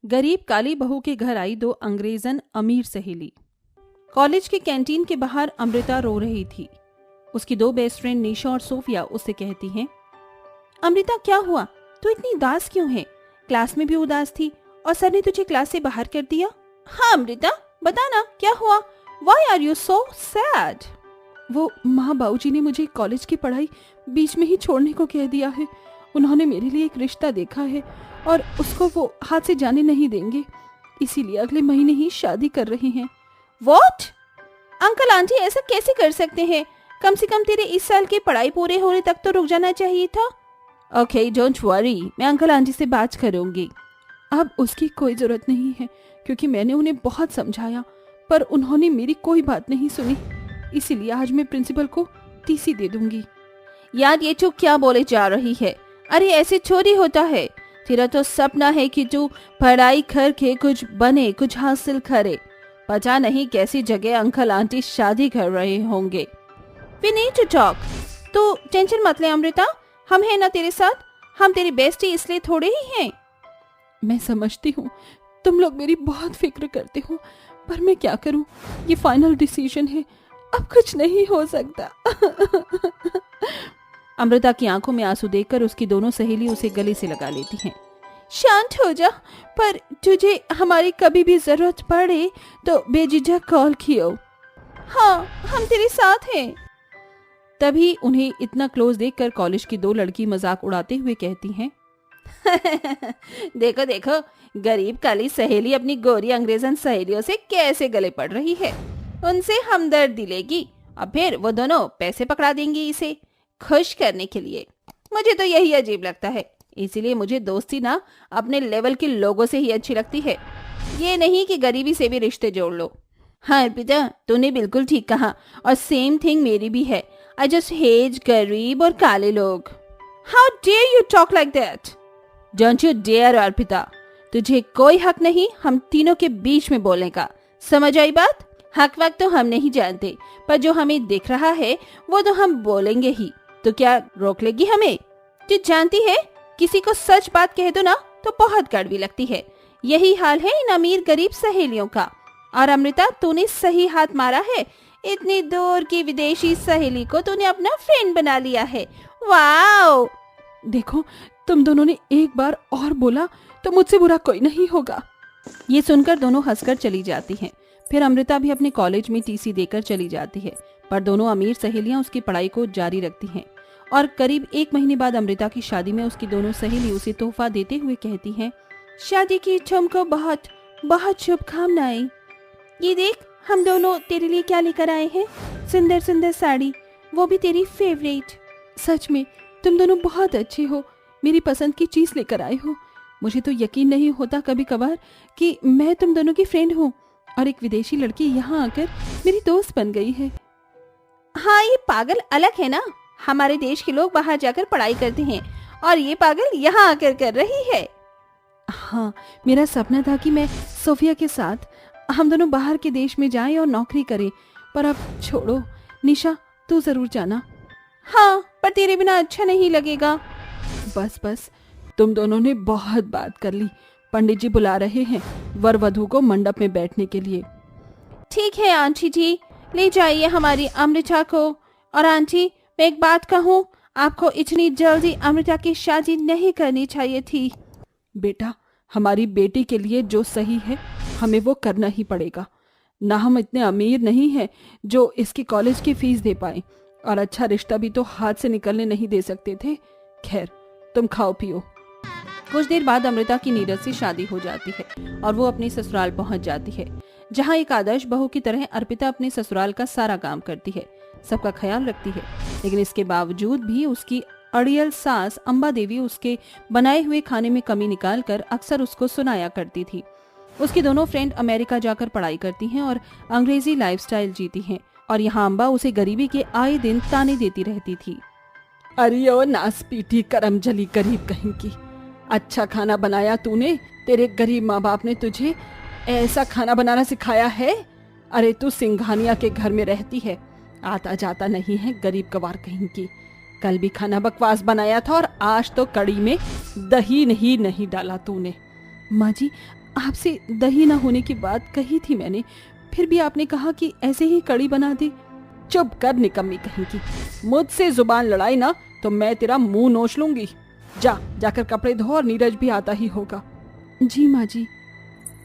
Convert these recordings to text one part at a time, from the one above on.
गरीब काली बहू के घर आई दो अंग्रेजन अमीर सहेली। कॉलेज के कैंटीन के बाहर अमृता रो रही थी। उसकी दो बेस्ट फ्रेंड निशा और सोफिया उससे कहती हैं, अमृता क्या हुआ, तू इतनी उदास क्यों है? क्लास में भी उदास थी और सर ने तुझे क्लास से बाहर कर दिया। हाँ अमृता, बता ना क्या हुआ? Why are you so sad? वो माँ बाबूजी ने मुझे कॉलेज की पढ़ाई बीच में ही छोड़ने को कह दिया है। उन्होंने मेरे लिए एक रिश्ता देखा है और उसको वो हाथ से जाने नहीं देंगे, इसीलिए अगले महीने ही शादी कर रहे हैं। What? अंकल आंटी ऐसा कैसे कर सकते हैं? कम से कम तेरे इस साल की पढ़ाई पूरे होने तक तो रुक जाना चाहिए था। ओके डोंट वरी, मैं अंकल आंटी से बात करूंगी। अब उसकी कोई जरूरत नहीं है क्योंकि मैंने उन्हें बहुत समझाया पर उन्होंने मेरी कोई बात नहीं सुनी, इसीलिए आज मैं प्रिंसिपल को टीसी दे दूंगी। यार ये तू क्या बोले जा रही है? अरे ऐसे चोरी होता है? तेरा तो सपना है कि तू पढ़ाई करके कुछ बने, कुछ हासिल करे। पता नहीं कैसी जगह अंकल आंटी शादी कर रहे होंगे। We need to talk। तो टेंशन मत ले अमृता, हम हैं ना तेरे साथ, हम तेरी बेस्टी इसलिए थोड़े ही हैं। मैं समझती हूँ तुम लोग मेरी बहुत फिक्र करते हो, पर मैं क्या करूँ, ये फाइनल डिसीजन है, अब कुछ नहीं हो सकता। अमृता की आंखों में आंसू देखकर उसकी दोनों सहेली उसे गले से लगा लेती हैं। शांत हो जा, पर तुझे हमारी कभी भी जरूरत पड़े तो बेझिझक कॉल कियो। हाँ हम तेरे साथ हैं। तभी उन्हें इतना क्लोज देखकर कॉलेज की दो लड़की मजाक उड़ाते हुए कहती हैं, देखो देखो गरीब काली सहेली अपनी गोरी अंग्रेजन सहेलियों से कैसे गले पड़ रही है। उनसे हमदर्दी लेगी और फिर वो दोनों पैसे पकड़ा देंगी इसे खुश करने के लिए। मुझे तो यही अजीब लगता है, इसीलिए मुझे दोस्ती ना अपने लेवल के लोगों से ही अच्छी लगती है, ये नहीं कि गरीबी से भी रिश्ते जोड़ लो। हाँ अर्पिता, तूने बिल्कुल ठीक कहा और सेम थिंग मेरी भी है। आई जस्ट हेट गरीब और काले लोग। How dare you talk like that? Don't you dare Arpita, तुझे कोई हक नहीं हम तीनों के बीच में बोलने का, समझ आई बात? हक वक्त तो हम नहीं जानते, पर जो हमें दिख रहा है वो तो हम बोलेंगे ही। तो क्या रोक लेगी हमें? तू जानती है किसी को सच बात कह दो ना तो बहुत कड़वी लगती है। यही हाल है इन अमीर गरीब सहेलियों का। और अमृता तूने सही हाथ मारा है, इतनी दूर की विदेशी सहेली को तूने अपना फ्रेंड बना लिया है। वाओ! देखो तुम दोनों ने एक बार और बोला तो मुझसे बुरा कोई नहीं होगा। ये सुनकर दोनों हंसकर चली जाती हैं। फिर अमृता भी अपने कॉलेज में टीसी देकर चली जाती है, पर दोनों अमीर सहेलियां उसकी पढ़ाई को जारी रखती हैं। और करीब एक महीने बाद अमृता की शादी में उसकी दोनों सहेली उसे तोहफा देते हुए कहती हैं, शादी की तुमको बहुत बहुत शुभकामनाएं। ये देख हम दोनों तेरे लिए क्या लेकर आए हैं, सुंदर सुंदर साड़ी, वो भी तेरी फेवरेट। सच में तुम दोनों बहुत अच्छे हो, मेरी पसंद की चीज लेकर आए हो। मुझे तो यकीन नहीं होता कभी कभार कि मैं तुम दोनों की फ्रेंड हूँ और एक विदेशी लड़की यहाँ आकर मेरी दोस्त बन गई है। हाँ ये पागल अलग है ना, हमारे देश के लोग बाहर जाकर पढ़ाई करते हैं और ये पागल यहाँ आकर कर रही है। हाँ मेरा सपना था कि मैं सोफिया के साथ हम दोनों बाहर के देश में जाएं और नौकरी करें, पर अब छोड़ो। निशा तू जरूर जाना। हाँ पर तेरे बिना अच्छा नहीं लगेगा। बस बस तुम दोनों ने बहुत बात कर ली, पंडित जी बुला रहे हैं वर वधू को मंडप में बैठने के लिए। ठीक है आंटी जी, ले जाइए हमारी अमृता को। और आंटी मैं एक बात कहूँ, आपको इतनी जल्दी अमृता की शादी नहीं करनी चाहिए थी। बेटा हमारी बेटी के लिए जो सही है हमें वो करना ही पड़ेगा। ना हम इतने अमीर नहीं हैं जो इसकी कॉलेज की फीस दे पाए, और अच्छा रिश्ता भी तो हाथ से निकलने नहीं दे सकते थे। खैर तुम खाओ पियो। कुछ देर बाद अमृता की नीरज से शादी हो जाती है और वो अपने ससुराल पहुंच जाती है, जहां एक आदर्श बहू की तरह अर्पिता अपने ससुराल का सारा काम करती है, सबका ख्याल रखती है। लेकिन इसके बावजूद भी उसकी अड़ियल सास अम्बा देवी उसके बनाए हुए खाने में कमी निकालकर अक्सर उसको सुनाया करती थी। उसकी दोनों फ्रेंड अमेरिका जाकर पढ़ाई करती हैं और अंग्रेजी लाइफस्टाइल जीती हैं, और यहाँ अम्बा उसे गरीबी के आए दिन ताने देती रहती थी। अरे ओ नास पीटी करम जली गरीब कहीं की, अच्छा खाना बनाया तूने, तेरे गरीब माँ बाप ने तुझे ऐसा खाना बनाना सिखाया है? अरे तू सिंघानिया के घर में रहती है, आता जाता नहीं है गरीब गवार कहीं की। कल भी खाना बकवास बनाया था और आज तो कड़ी में दही नहीं डाला तूने। माँ जी आपसे दही ना होने की बात कही थी मैंने, फिर भी आपने कहा कि ऐसे ही कड़ी बना दे। चुप कर निकम्मी कहीं की, मुझसे जुबान लड़ाई ना तो मैं तेरा मुंह नोच लूंगी। जाकर कपड़े धो और नीरज भी आता ही होगा। जी माँ जी।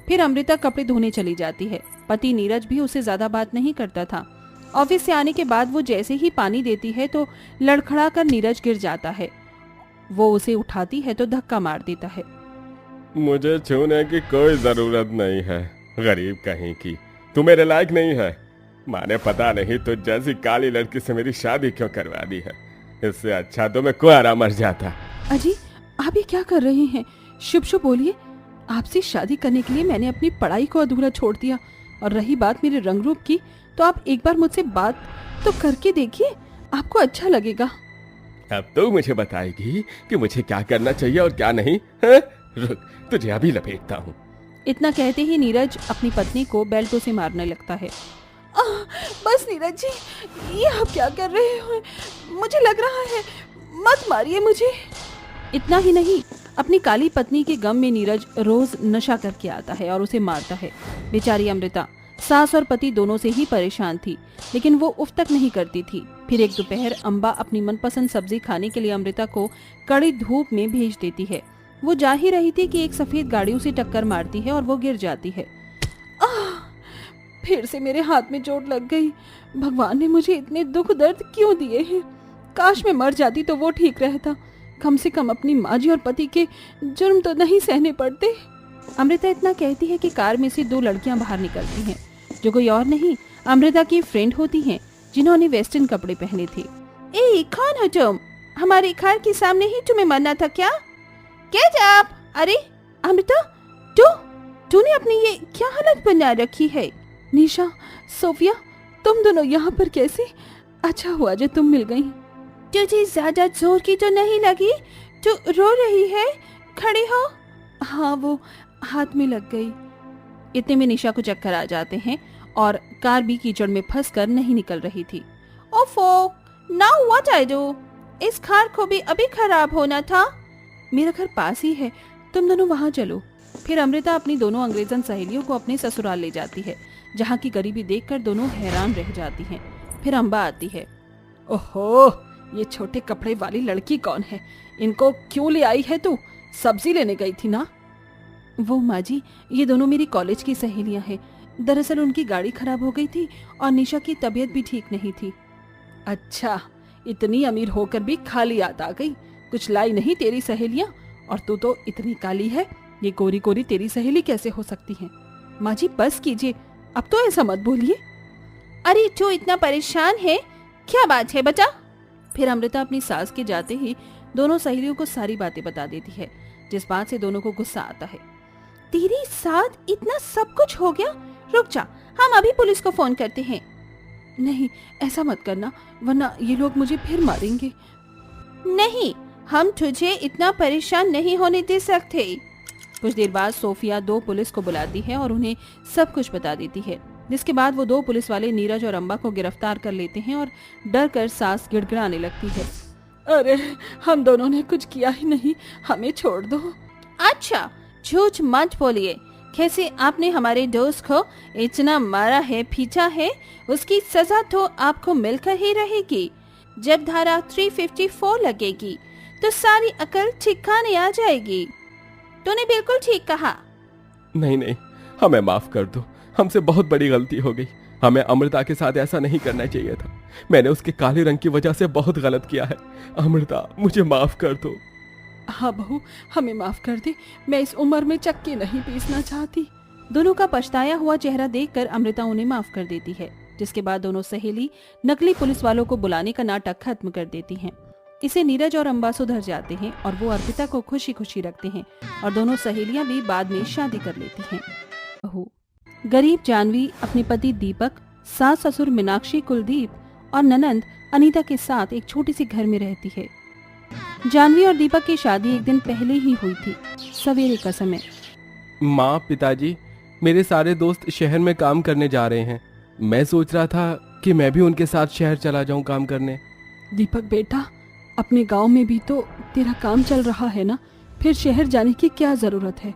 फिर अमृता कपड़े धोने चली जाती है। पति नीरज भी उससे ज्यादा बात नहीं करता था। ऑफिस से आने के बाद वो जैसे ही पानी देती है तो लड़खड़ा कर नीरज गिर जाता है। वो उसे उठाती है तो धक्का मार देता है। मुझे छूने की कोई जरूरत नहीं है, गरीब कहीं की, तू मेरे लायक नहीं है। माँ ने पता नहीं तो जैसी काली लड़की से मेरी शादी क्यों करवा दी है, इससे अच्छा तो मैं कुंवारा मर जाता। अजी आप ये क्या कर रहे हैं? शुभ शुभ बोलिए। आपसे शादी करने के लिए मैंने अपनी पढ़ाई को अधूरा छोड़ दिया, और रही बात मेरे रंग रूप की तो आप एक बार मुझसे बात तो करके देखिए, आपको अच्छा लगेगा। अब तो मुझे बताएगी कि मुझे क्या करना चाहिए और क्या नहीं है? रुक, तुझे अभी लपेटता हूँ। इतना कहते ही नीरज अपनी पत्नी को बेल्टों से मारने लगता है। बस नीरज जी, ये आप क्या कर रहे हो? मुझे लग रहा है, मत मारिए मुझे। इतना ही नहीं, अपनी काली पत्नी के गम में नीरज रोज नशा करके आता है और उसे मारता है। बेचारी अमृता सास और पति दोनों से ही परेशान थी, लेकिन वो उफ तक नहीं करती थी। फिर एक दोपहर अम्बा अपनी मनपसंद सब्जी खाने के लिए अमृता को कड़ी धूप में भेज देती है। वो जा ही रही थी कि एक सफेद गाड़ी उसे टक्कर मारती है और वो गिर जाती है। फिर से मेरे हाथ में चोट लग गई। भगवान ने मुझे इतने दुख दर्द क्यों दिए हैं? काश मैं मर जाती तो वो ठीक रहता। कम से कम अपनी माँ जी और पति के जुर्म तो नहीं सहने पड़ते। अमृता इतना कहती है कि कार में से दो लड़कियां बाहर निकलती हैं, जो कोई और नहीं अमृता की फ्रेंड होती हैं, जिन्होंने वेस्टर्न कपड़े पहने थे। ए कौन हो तुम? हमारी कार के सामने ही तुम्हें मरना था क्या? आप? अरे अमृता, तूने अपनी ये क्या हालत बना रखी है? निशा, सोफिया, तुम दोनों यहाँ पर कैसे? अच्छा हुआ जो तुम मिल गई। तुझे ज्यादा जोर की तो नहीं लगी? तू रो रही है? खड़ी हो। हाँ, वो हाथ में लग गई। इतने में निशा को चक्कर आ जाते हैं और कार भी कीचड़ में फंसकर नहीं निकल रही थी। ओफो, नाउ व्हाट आई डू? इस कार को भी अभी खराब होना था। मेरा घर पास ही है, तुम दोनों वहाँ चलो। फिर अमृता अपनी दोनों अंग्रेजन सहेलियों को अपने ससुराल ले जाती है, जहाँ की गरीबी देखकर दोनों हैरान रह जाती हैं। फिर अम्बा आती है। ओहो, ये छोटे कपड़े वाली लड़की कौन है? इनको क्यों ले आई है तू? सब्जी लेने गई थी ना? वो माँ जी, ये दोनों मेरी कॉलेज की सहेलियां हैं। दरअसल उनकी गाड़ी खराब हो गई थी और निशा की तबीयत भी ठीक नहीं थी। अच्छा, इतनी अमीर होकर भी खाली हाथ आ गई, कुछ लाई नहीं तेरी सहेलियां? और तू तो इतनी काली है, ये गोरी गोरी तेरी सहेली कैसे हो सकती हैं? माँ जी बस कीजिए, अब तो ऐसा मत बोलिए। अरे जो इतना परेशान है, क्या बात है बता? फिर अमृता अपनी सास के जाते ही दोनों सहेलियों को सारी बातें बता देती है, जिस बात से दोनों को गुस्सा आता है। तेरे साथ इतना सब कुछ हो गया? रुक जा, हम अभी पुलिस को फोन करते हैं। नहीं, ऐसा मत करना, वरना ये लोग मुझे फिर मारेंगे। नहीं, हम तुझे इतना परेशान नहीं होने दे सकते। कुछ देर बाद सोफिया दो पुलिस को बुलाती है और उन्हें सब कुछ बता देती है, जिसके बाद वो दो पुलिस वाले नीरज और अम्बा को गिरफ्तार कर लेते हैं और डर कर सास गिड़गिड़ाने लगती है। अरे हम दोनों ने कुछ किया ही नहीं, हमें छोड़ दो। अच्छा, झूठ मत बोलिए। कैसे आपने हमारे दोस्त को इतना मारा है, पीटा है, उसकी सजा तो आपको मिलकर ही रहेगी। जब धारा 354 लगेगी तो सारी अकल ठिकाने आ जाएगी। तूने बिल्कुल ठीक कहा। नहीं, हमें माफ कर दो, हमसे बहुत बड़ी गलती हो गई। हमें अमृता के साथ ऐसा नहीं करना चाहिए था। मैंने उसके काले रंग की वजह से बहुत गलत किया है। अमृता, मुझे माफ कर दो। हाँ बहू, हमें माफ कर दे, मैं इस उम्र में चक्की नहीं पीसना चाहती। दोनों का पछताया हुआ चेहरा देखकर अमृता उन्हें माफ कर देती है, जिसके बाद दोनों सहेली नकली पुलिस वालों को बुलाने का नाटक खत्म कर देती हैं। इसे नीरज और अम्बा सुधर जाते हैं और वो अर्पिता को खुशी खुशी रखते हैं और दोनों सहेलियां भी बाद में शादी कर लेती हैं। गरीब जानवी अपने पति दीपक, सास ससुर मीनाक्षी कुलदीप और ननंद अनीता के साथ एक छोटी सी घर में रहती है। जानवी और दीपक की शादी एक दिन पहले ही हुई थी, सवेरे का समय। माँ, पिताजी, मेरे सारे दोस्त शहर में काम करने जा रहे हैं। मैं सोच रहा था कि मैं भी उनके साथ शहर चला जाऊं काम करने। दीपक बेटा, अपने गांव में भी तो तेरा काम चल रहा है ना, फिर शहर जाने की क्या जरूरत है?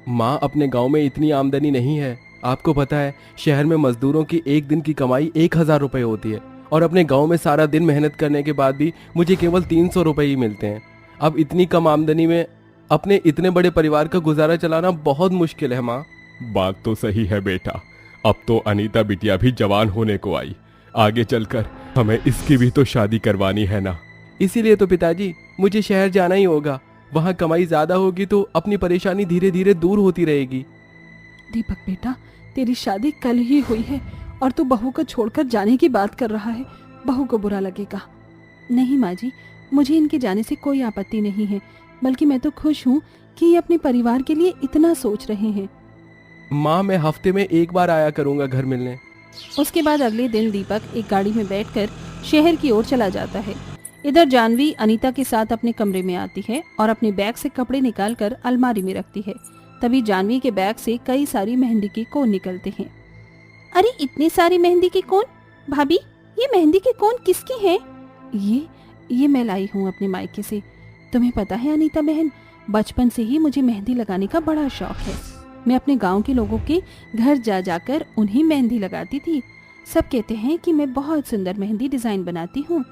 माँ, अपने गांव में इतनी आमदनी नहीं है। आपको पता है, शहर में मजदूरों की एक दिन की कमाई 1,000 रुपये होती है और अपने गांव में सारा दिन मेहनत करने के बाद भी मुझे केवल 300 रुपये ही मिलते हैं। अब इतनी कम आमदनी में अपने इतने बड़े परिवार का गुजारा चलाना बहुत मुश्किल है माँ। बात तो सही है बेटा, अब तो अनीता बिटिया भी जवान होने को आई, आगे चलकर हमें इसकी भी तो शादी करवानी है ना। इसीलिए तो पिताजी मुझे शहर जाना ही होगा। वहाँ कमाई ज्यादा होगी तो अपनी परेशानी धीरे धीरे दूर होती रहेगी। दीपक बेटा, तेरी शादी कल ही हुई है और तू बहू को छोड़कर जाने की बात कर रहा है। बहू को बुरा लगेगा। नहीं माँ जी, मुझे इनके जाने से कोई आपत्ति नहीं है, बल्कि मैं तो खुश हूँ कि ये अपने परिवार के लिए इतना सोच रहे हैं। माँ, मैं हफ्ते में एक बार आया करूँगा घर मिलने। उसके बाद अगले दिन दीपक एक गाड़ी में बैठकर शहर की ओर चला जाता है। इधर जानवी अनीता के साथ अपने कमरे में आती है और अपने बैग से कपड़े निकालकर अलमारी में रखती है। तभी जानवी के बैग से कई सारी मेहंदी के कोन निकलते हैं। अरे, इतनी सारी मेहंदी के कोन! भाभी, ये मेहंदी के कोन किसकी हैं? ये मैं लाई हूँ अपने मायके से। तुम्हें पता है अनीता बहन, बचपन से ही मुझे मेहंदी लगाने का बड़ा शौक है। मैं अपने गांव के लोगों के घर जा जाकर उन्हीं मेहंदी लगाती थी। सब कहते हैं कि मैं बहुत सुंदर मेहंदी डिजाइन बनाती हूँ।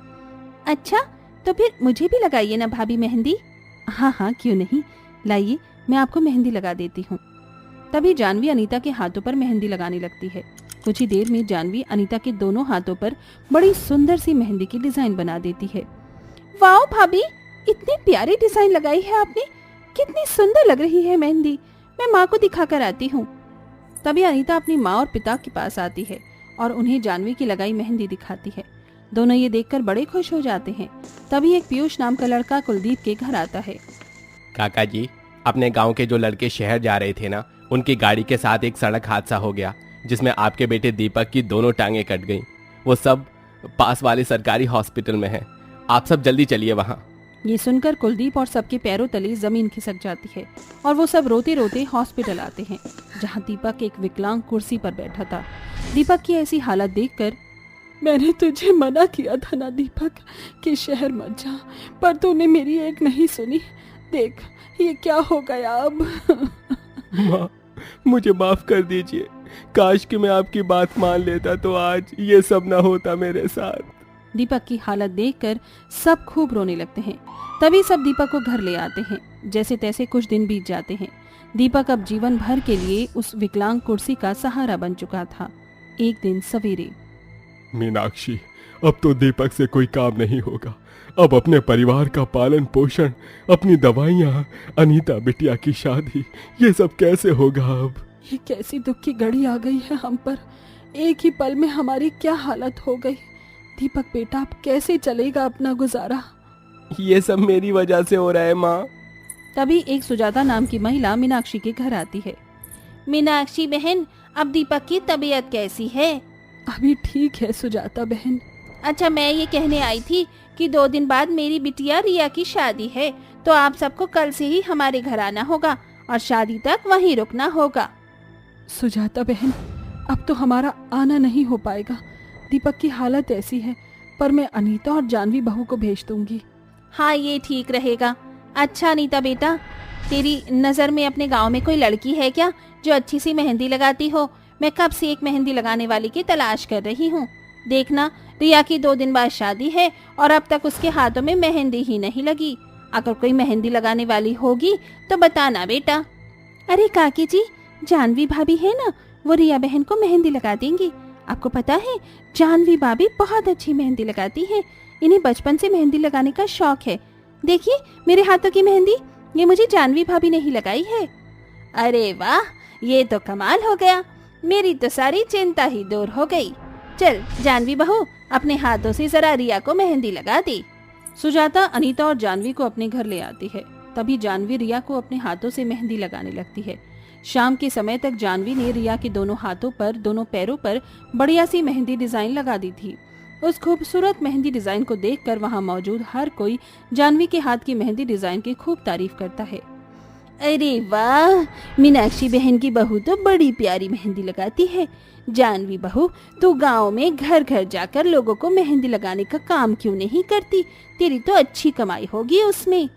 अच्छा, तो फिर मुझे भी लगाइए ना भाभी मेहंदी। हाँ हाँ, क्यों नहीं, लाइए, मैं आपको मेहंदी लगा देती हूँ। तभी जानवी अनीता के हाथों पर मेहंदी लगाने लगती है। कुछ ही देर में जानवी अनीता के दोनों हाथों पर बड़ी सुंदर सी मेहंदी की डिजाइन बना देती है। वाह भाभी, इतनी प्यारी डिजाइन लगाई है आपने, कितनी सुंदर लग रही है मेहंदी। मैं माँ को दिखा कर आती हूँ। तभी अनीता अपनी माँ और पिता के पास आती है और उन्हें जानवी की लगाई मेहंदी दिखाती है। दोनों ये देखकर बड़े खुश हो जाते हैं। तभी एक पीयूष नाम का लड़का कुलदीप के घर आता है। काका जी, अपने गांव के जो लड़के शहर जा रहे थे ना, उनकी गाड़ी के साथ एक सड़क हादसा हो गया जिसमें आपके बेटे दीपक की दोनों टांगें कट गईं। वो सब पास वाले सरकारी हॉस्पिटल में हैं। आप सब जल्दी चलिए वहाँ। ये सुनकर कुलदीप और सबके पैरों तले जमीन खिसक जाती है और वो सब रोते रोते हॉस्पिटल आते हैं, जहाँ दीपक एक विकलांग कुर्सी पर बैठा था। दीपक की ऐसी हालत देखकर, मैंने तुझे मना किया था ना दीपक कि शहर मत जा, पर तूने मेरी एक नहीं सुनी। देख ये क्या हो गया अब। माँ, मुझे माफ कर दीजिए। काश कि मैं आपकी बात मान लेता तो आज ये सब ना होता मेरे साथ। दीपक की हालत देखकर सब खूब रोने लगते हैं। तभी सब दीपक को घर ले आते हैं। जैसे तैसे कुछ दिन बीत जाते हैं। दीपक अब जीवन भर के लिए उस विकलांग कुर्सी का सहारा बन चुका था। एक दिन सवेरे, मीनाक्षी, अब तो दीपक से कोई काम नहीं होगा। अब अपने परिवार का पालन पोषण, अपनी दवाइयाँ, अनीता बिटिया की शादी, ये सब कैसे होगा अब? ये कैसी दुख की घड़ी आ गई है हम पर। एक ही पल में हमारी क्या हालत हो गई। दीपक बेटा, अब कैसे चलेगा अपना गुजारा? ये सब मेरी वजह से हो रहा है माँ। तभी एक सुजाता नाम की महिला मीनाक्षी के घर आती है। मीनाक्षी बहन, अब दीपक की तबीयत कैसी है? अभी ठीक है सुजाता बहन। अच्छा, मैं ये कहने आई थी कि 2 दिन बाद मेरी बिटिया रिया की शादी है, तो आप सबको कल से ही हमारे घर आना होगा और शादी तक वहीं रुकना होगा। सुजाता बहन, अब तो हमारा आना नहीं हो पाएगा। दीपक की हालत ऐसी है, पर मैं अनीता और जानवी बहू को भेज दूंगी। हाँ, ये ठीक रहेगा। अच्छा अनीता बेटा, तेरी नज़र में अपने गांव में कोई लड़की है क्या जो अच्छी सी मेहंदी लगाती हो? मैं कब से एक मेहंदी लगाने वाली की तलाश कर रही हूँ। देखना, रिया की 2 दिन बाद शादी है और अब तक उसके हाथों में मेहंदी ही नहीं लगी। अगर कोई मेहंदी लगाने वाली होगी तो बताना बेटा। अरे काकी जी, जानवी भाभी है ना, वो रिया बहन को मेहंदी लगा देंगी। आपको पता है, जानवी भाभी बहुत अच्छी मेहंदी लगाती है। इन्हें बचपन से मेहंदी लगाने का शौक है। देखिए मेरे हाथों की मेहंदी, ये मुझे जानवी भाभी ने ही लगाई है। अरे वाह, ये तो कमाल हो गया। मेरी तो सारी चिंता ही दूर हो गई। चल जानवी बहू, अपने हाथों से जरा रिया को मेहंदी लगा दी। सुजाता अनीता और जानवी को अपने घर ले आती है। तभी जानवी रिया को अपने हाथों से मेहंदी लगाने लगती है। शाम के समय तक जानवी ने रिया के दोनों हाथों पर, दोनों पैरों पर बढ़िया सी मेहंदी डिजाइन लगा दी थी। उस खूबसूरत मेहंदी डिजाइन को देखकर वहां मौजूद हर कोई जानवी के हाथ की मेहंदी डिजाइन की खूब तारीफ करता है। अरे वाह, मीनाक्षी बहन की बहू तो बड़ी प्यारी मेहंदी लगाती है। जानवी बहू, तू गांव में घर घर जाकर लोगों को मेहंदी लगाने का काम क्यों नहीं करती? तेरी तो अच्छी कमाई होगी उसमें।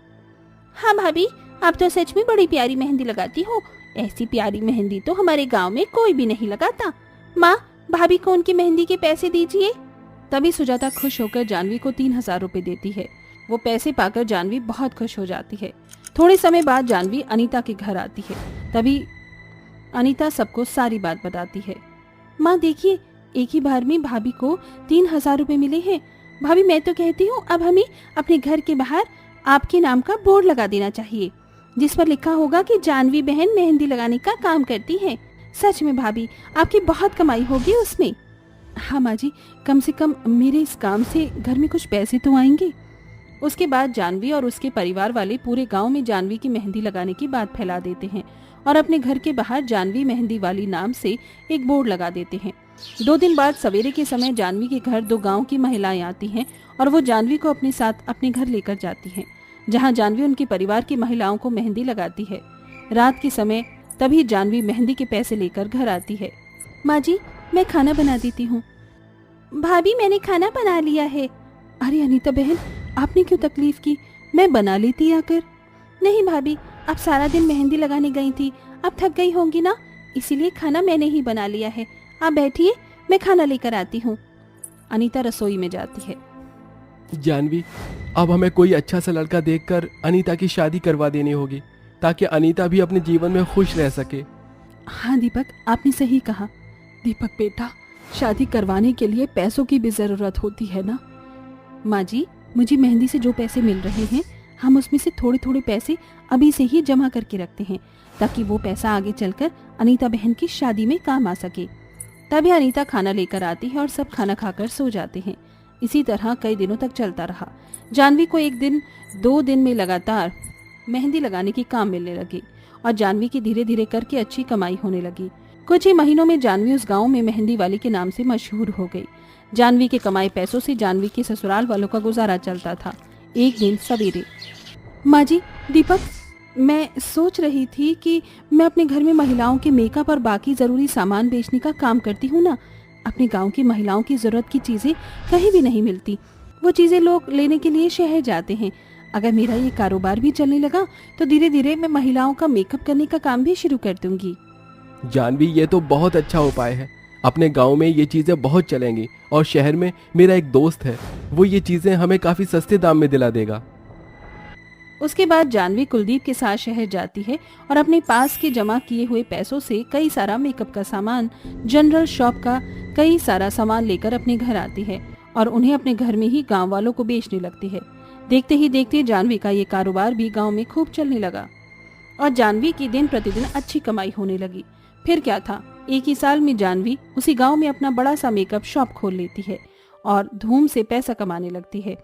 हाँ भाभी, आप तो सच में बड़ी प्यारी मेहंदी लगाती हो। ऐसी प्यारी मेहंदी तो हमारे गांव में कोई भी नहीं लगाता। माँ, भाभी को उनकी मेहंदी के पैसे दीजिए। तभी सुजाता खुश होकर जानवी को 3000 रुपए देती है। वो पैसे पाकर जानवी बहुत खुश हो जाती है। थोड़े समय बाद जानवी अनीता के घर आती है। तभी अनीता सबको सारी बात बताती है। माँ देखिए, एक ही बार में भाभी को 3000 रुपए मिले हैं। भाभी, मैं तो कहती हूँ अब हमें अपने घर के बाहर आपके नाम का बोर्ड लगा देना चाहिए, जिस पर लिखा होगा कि जानवी बहन मेहंदी लगाने का काम करती है। सच में भाभी, आपकी बहुत कमाई होगी उसमें। हाँ माँ जी, कम से कम मेरे इस काम से घर में कुछ पैसे तो आएंगे। उसके बाद जानवी और उसके परिवार वाले पूरे गांव में जानवी की मेहंदी लगाने की बात फैला देते हैं और अपने घर के बाहर जानवी मेहंदी वाली नाम से एक बोर्ड लगा देते हैं। 2 दिन बाद सवेरे के समय जानवी के घर 2 गांव की महिलाएं आती हैं और वो जानवी को अपने साथ अपने घर लेकर जाती हैं, जहां जानवी उनके परिवार की महिलाओं को मेहंदी लगाती है। रात के समय तभी जानवी मेहंदी के पैसे लेकर घर आती है। माँ जी, मैं खाना बना देती हूँ। भाभी, मैंने खाना बना लिया है। अरे अनीता बहन, आपने क्यों तकलीफ की, मैं बना लेती आकर। नहीं भाभी, आप सारा दिन मेहंदी लगाने गई थी, अब थक गई होंगी ना, इसीलिए खाना मैंने ही बना लिया है। आप बैठिए, मैं खाना लेकर आती हूँ। अनीता रसोई में जाती है। जानवी, अब हमें कोई अच्छा सा लड़का देखकर अनीता की शादी करवा देनी होगी, ताकि अनीता भी अपने जीवन में खुश रह सके। हाँ दीपक, आपने सही कहा। दीपक बेटा, शादी करवाने के लिए पैसों की भी जरूरत होती है ना। माँ जी, मुझे मेहंदी से जो पैसे मिल रहे हैं, हम उसमें से थोड़े थोड़े पैसे अभी से ही जमा करके रखते हैं, ताकि वो पैसा आगे चलकर अनीता बहन की शादी में काम आ सके। तभी अनीता खाना लेकर आती है और सब खाना खाकर सो जाते हैं। इसी तरह कई दिनों तक चलता रहा। जानवी को एक दिन 2 दिन में लगातार मेहंदी लगाने की काम मिलने लगी और जानवी की धीरे धीरे करके अच्छी कमाई होने लगी। कुछ ही महीनों में जानवी उस गांव में मेहंदी वाली के नाम से मशहूर हो गई। जानवी के कमाए पैसों से जानवी के ससुराल वालों का गुजारा चलता था। एक दिन सवेरे, माँ जी, दीपक, मैं सोच रही थी कि मैं अपने घर में महिलाओं के मेकअप और बाकी जरूरी सामान बेचने का काम करती हूँ ना। अपने गांव की महिलाओं की जरूरत की चीजें कहीं भी नहीं मिलती, वो चीजें लोग लेने के लिए शहर जाते हैं। अगर मेरा ये कारोबार भी चलने लगा तो धीरे धीरे मैं महिलाओं का मेकअप करने का काम भी शुरू कर दूंगी। जानवी, ये तो बहुत अच्छा उपाय है। अपने गांव में ये चीजें बहुत चलेंगी और शहर में मेरा एक दोस्त है, वो ये चीजें हमें काफी सस्ते दाम में दिला देगा। उसके बाद जानवी कुलदीप के साथ शहर जाती है और अपने पास के जमा किए हुए पैसों से कई सारा मेकअप का सामान, जनरल शॉप का कई सारा सामान लेकर अपने घर आती है और उन्हें अपने घर में ही गांव वालों को बेचने लगती है। देखते ही देखते जानवी का ये कारोबार भी गांव में खूब चलने लगा और जानवी की दिन प्रतिदिन अच्छी कमाई होने लगी। फिर क्या था, एक ही साल में जानवी उसी गांव में अपना बड़ा सा मेकअप शॉप खोल लेती है और धूम से पैसा कमाने लगती है।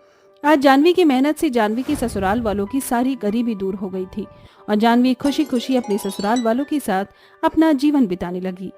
आज जानवी की मेहनत से जानवी के ससुराल वालों की सारी गरीबी दूर हो गई थी और जानवी खुशी खुशी अपने ससुराल वालों के साथ अपना जीवन बिताने लगी।